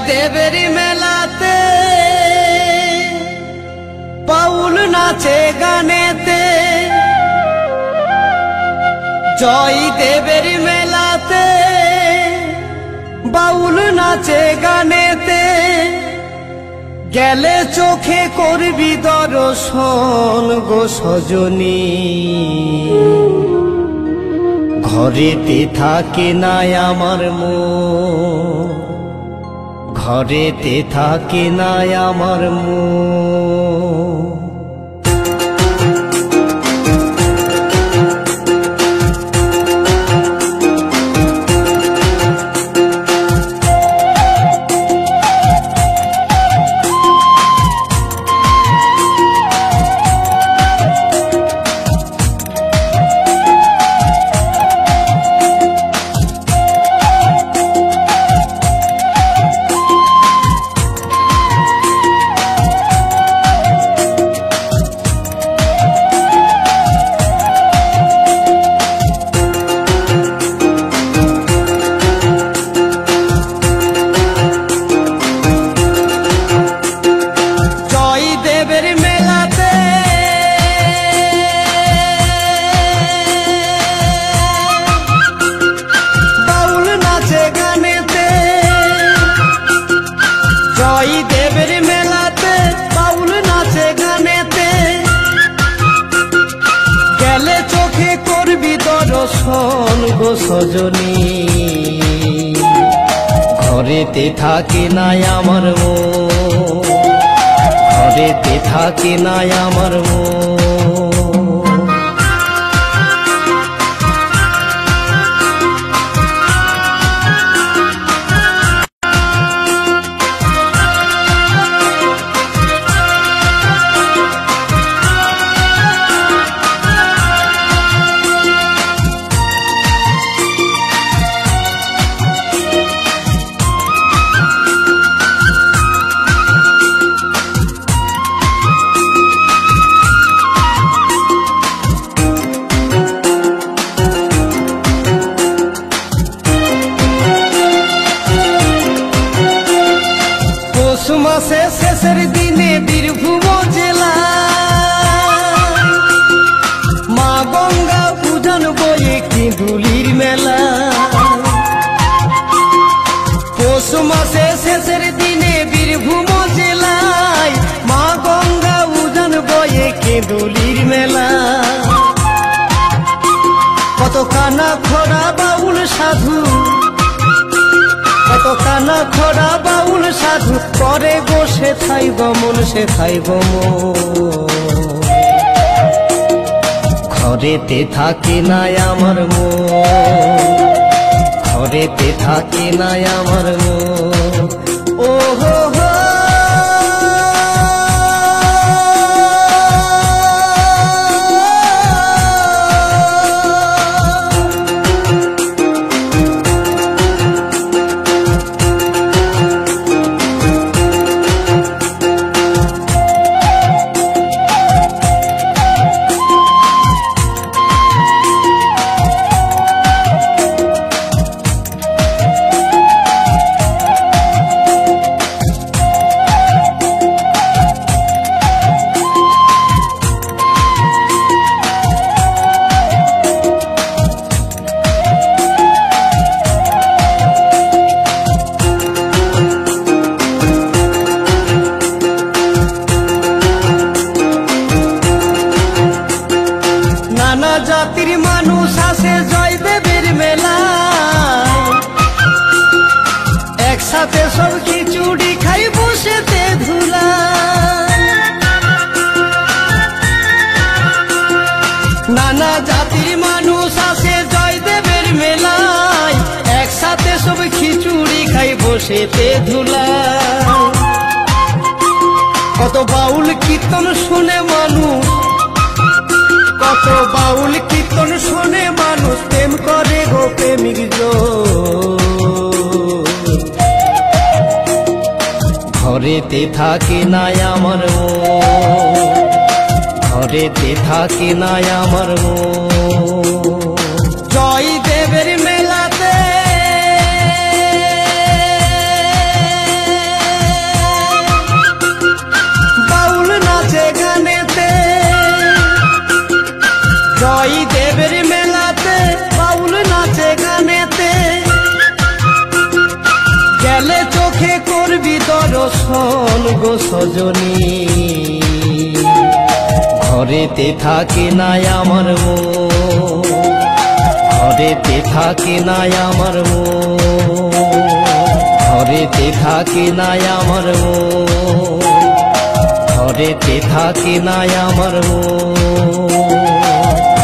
দেবের মেলাতে বাউল নাচে গানেতে, জয় দেবের মেলাতে বাউল নাচে গানেতে, গেলে চোখে করবি দর্শন গো সজনী। ঘরেতে থাকে নাই আমার মন, ঘরেতে থাকে নাই আমার মন। সজনী ঘরেতে থাকে নাই আমার মন, ঘরেতে থাকে নাই আমার মন। মাসে শেষের দিনে বীরভূম জেলা মা গঙ্গা পূজন বয়ে কিঁদুলির মেলা। পৌষ মাসে শেষের দিনে বীরভূম জেলায় মা গঙ্গা পূজন বয়ে কিঁদুলির মেলা। কত কানা খোড়া বাউল সাধু, কত কানা খোড়া বাউল সাধু করে গো সেথাই গমন, সেথাই গমন। ঘরেতে থাকে নাই আমার মন, ঘরেতে থাকে নাই আমার মন। ও হো হো জাতির মানুষ আসে জয়দেবের মেলা, একসাথে সব খিচুড়ি খাই বসেতে ধুলা। নানা জাতির মানুষ আসে জয়দেবের মেলায়, একসাথে সব খিচুড়ি খাই বসেতে ধুলা। কত বাউল কীর্তন শুনে মানুষ, কত বাউল কীর্তন শুনে মানুষ প্রেম করে গো প্রেমিক ঘরেতে থাকে নাই আমার মন, ঘরেতে থাকে নাই আমার মন। জয় দেবের মেলাতে গো সজনী ঘরেতে থাকে না আমার মন ঘরেতে থাকে না আমার মন ঘরেতে থাকে না আমার মন ঘরেতে থাকে না আমার মন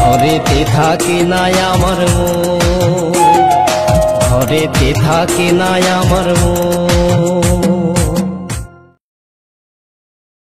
ঘরেতে থাকে না আমার মন ঘরেতে থাকে না আমার মন।